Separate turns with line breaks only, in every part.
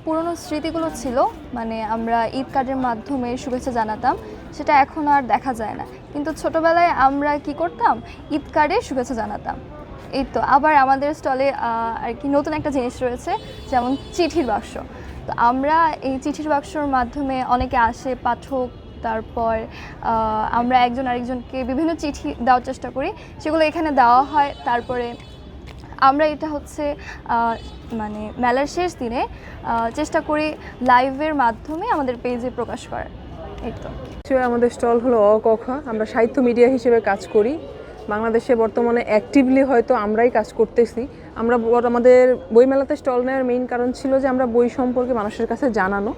পুরনো স্মৃতিগুলো ছিল, মানে আমরা ঈদ কার্ডের মাধ্যমে শুভেচ্ছা জানাতাম, সেটা এখন আর দেখা যায় না। কিন্তু ছোটোবেলায় আমরা কি করতাম, ঈদ কার্ডে শুভেচ্ছা জানাতাম। এই তো আবার আমাদের স্টলে আর কি নতুন একটা জিনিস রয়েছে, যেমন চিঠির বাক্স। তো আমরা এই চিঠির বাক্সর মাধ্যমে অনেকে আসে পাঠক, তারপর আমরা একজন আরেকজনকে বিভিন্ন চিঠি দেওয়ার চেষ্টা করি, সেগুলো এখানে দেওয়া হয়। তারপরে আমরা এটা হচ্ছে মানে মেলার শেষ দিনে চেষ্টা করি লাইভের মাধ্যমে আমাদের পেজে প্রকাশ করার। এই তো
আমাদের স্টল হলো অ ক খ। আমরা সাহিত্য মিডিয়া হিসেবে কাজ করি বাংলাদেশে। বর্তমানে অ্যাক্টিভলি হয়তো আমরাই কাজ করতেছি। আমাদের বইমেলাতে স্টল নেওয়ার মেইন কারণ ছিল যে আমরা বই সম্পর্কে মানুষের কাছে জানানো।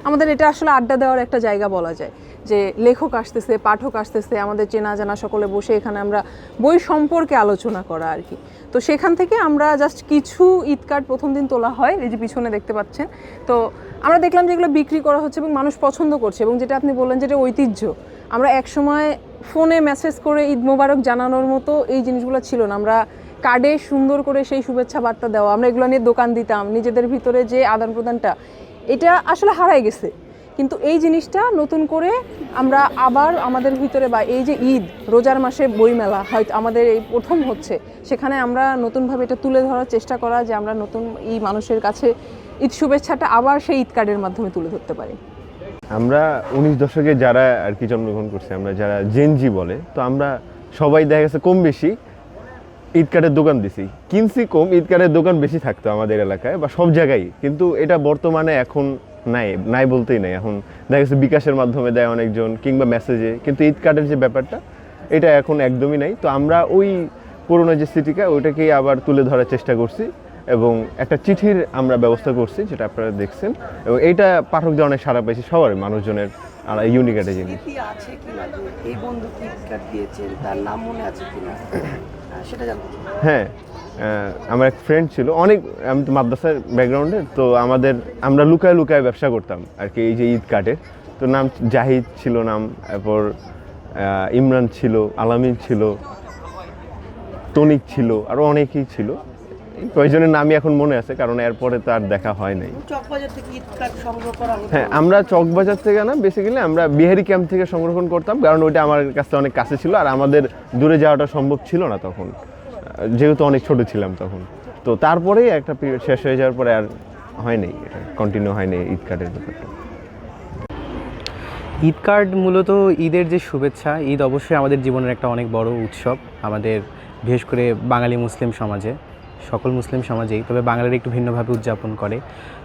আমাদের এটা আসলে আড্ডা দেওয়ার একটা জায়গা বলা যায়, যে লেখক আসতেছে, পাঠক আসতেছে, আমাদের চেনা জানা সকলে বসে এখানে আমরা বই সম্পর্কে আলোচনা করা আর কি। তো সেখান থেকে আমরা জাস্ট কিছু ঈদ কার্ড প্রথম দিন তোলা হয়, এই যে পিছনে দেখতে পাচ্ছেন। তো আমরা দেখলাম যে এগুলো বিক্রি করা হচ্ছে এবং মানুষ পছন্দ করছে, এবং যেটা আপনি বললেন যেটা ঐতিহ্য, আমরা একসময় ফোনে মেসেজ করে ঈদ মোবারক জানানোর মতো এই জিনিসগুলো ছিল না। আমরা কার্ডে সুন্দর করে সেই শুভেচ্ছা বার্তা দেওয়া, আমরা এগুলো নিয়ে দোকান দিতাম, নিজেদের ভিতরে যে আদান প্রদানটা, এটা আসলে হারাই গেছে। কিন্তু এই জিনিসটা নতুন করে আমরা আবার আমাদের ভিতরে, বা এই যে ঈদ রোজার মাসে বইমেলা হয়তো আমাদের এই প্রথম হচ্ছে, সেখানে আমরা নতুনভাবে এটা তুলে ধরার চেষ্টা করা, যে আমরা নতুন এই মানুষের কাছে ঈদ শুভেচ্ছাটা আবার সেই ঈদ কার্ডের মাধ্যমে তুলে ধরতে পারি।
আমরা 19 দশকে যারা আর কি জন্মগ্রহণ করছি, আমরা যারা জেনজি বলে, তো আমরা সবাই দেখা গেছে কম বেশি ঈদ কার্ডের দোকান দিছি, কিনছি কম, ঈদ কার্ডের দোকান বেশি থাকতো আমাদের এলাকায় বা সব জায়গায়। কিন্তু এটা বর্তমানে এখন নাই বলতেই নাই। এখন দেখা গেছে বিকাশের মাধ্যমে দেয় অনেকজন, কিংবা মেসেজে, কিন্তু ঈদ কার্ডের যে ব্যাপারটা এটা এখন একদমই নাই। তো আমরা ওই পুরোনো যে স্মৃতিটা ওইটাকেই আবার তুলে ধরার চেষ্টা করছি, এবং একটা চিঠির আমরা ব্যবস্থা করছি, যেটা আপনারা দেখছেন, এবং এইটা পাঠকদের অনেক সাড়া পাইছে, সবার মানুষজনের ইউনিক একটা জিনিস।
এই বন্ধু ঈদ কার্ড দিয়েছেন, তার নাম মনে আছে কিনা সেটা জানতে চাই।
হ্যাঁ, আমার এক ফ্রেন্ড ছিল, আমি তো মাদ্রাসার ব্যাকগ্রাউন্ডের, তো আমরা লুকায় ব্যবসা করতাম আর কি এই যে ঈদ কার্ডের। তো নাম জাহিদ ছিল নাম, তারপর ইমরান ছিল, আলামিন ছিল, তনিক ছিল, আরও অনেকেই ছিল। কয়েকজনের নামই এখন মনে আছে, কারণ এরপরে তো আর দেখা হয় নাই।
চকবাজার থেকে ঈদ কার্ড সংগ্রহ করা হতো?
হ্যাঁ, আমরা চকবাজার থেকে না, বেসিক্যালি আমরা বিহারি ক্যাম্প থেকে সংরক্ষণ করতাম, কারণ ওইটা আমার কাছে অনেক কাছে ছিল, আর আমাদের দূরে যাওয়াটা সম্ভব ছিল না তখন, যেহেতু অনেক ছোট ছিলাম তখন। তো তারপরেই একটা পিরিয়ড শেষ হয়ে যাওয়ার পরে আর হয়নি, এটা কন্টিনিউ হয়নি ঈদ কার্ডের ব্যাপারটা।
ঈদ কার্ড মূলত ঈদের যে শুভেচ্ছা, ঈদ অবশ্যই আমাদের জীবনের একটা অনেক বড় উৎসব, আমাদের বিশেষ করে বাঙালি মুসলিম সমাজে, সকল মুসলিম সমাজেই, তবে বাঙালিরা একটু ভিন্নভাবে উদযাপন করে।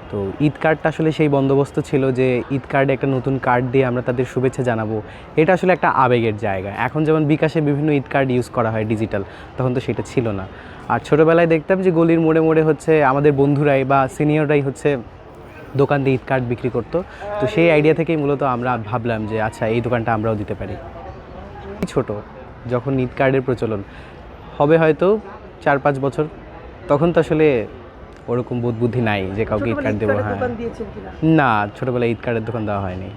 তো ঈদ কার্ডটা আসলে সেই বন্দোবস্ত ছিল যে ঈদ কার্ডে একটা নতুন কার্ড দিয়ে আমরা তাদের শুভেচ্ছা জানাবো, এটা আসলে একটা আবেগের জায়গা। এখন যেমন বিকাশে বিভিন্ন ঈদ কার্ড ইউজ করা হয় ডিজিটাল, তখন তো সেটা ছিল না। আর ছোটোবেলায় দেখতাম যে গলির মোড়ে মোড়ে হচ্ছে আমাদের বন্ধুরাই বা সিনিয়ররাই হচ্ছে দোকান দিয়ে ঈদ কার্ড বিক্রি করতো। তো সেই আইডিয়া থেকেই মূলত আমরা ভাবলাম যে আচ্ছা, এই দোকানটা আমরাও দিতে পারি। ছোট যখন ঈদ কার্ডের প্রচলন হবে হয়তো 4-5 বছর, তখন তো আসলে ওরকম বোধ বুদ্ধি নাই যে কাউকে ঈদ কার্ড দেবো। হ্যাঁ, না, ছোটোবেলায় ঈদ কার্ডের দোকান দেওয়া হয়নি।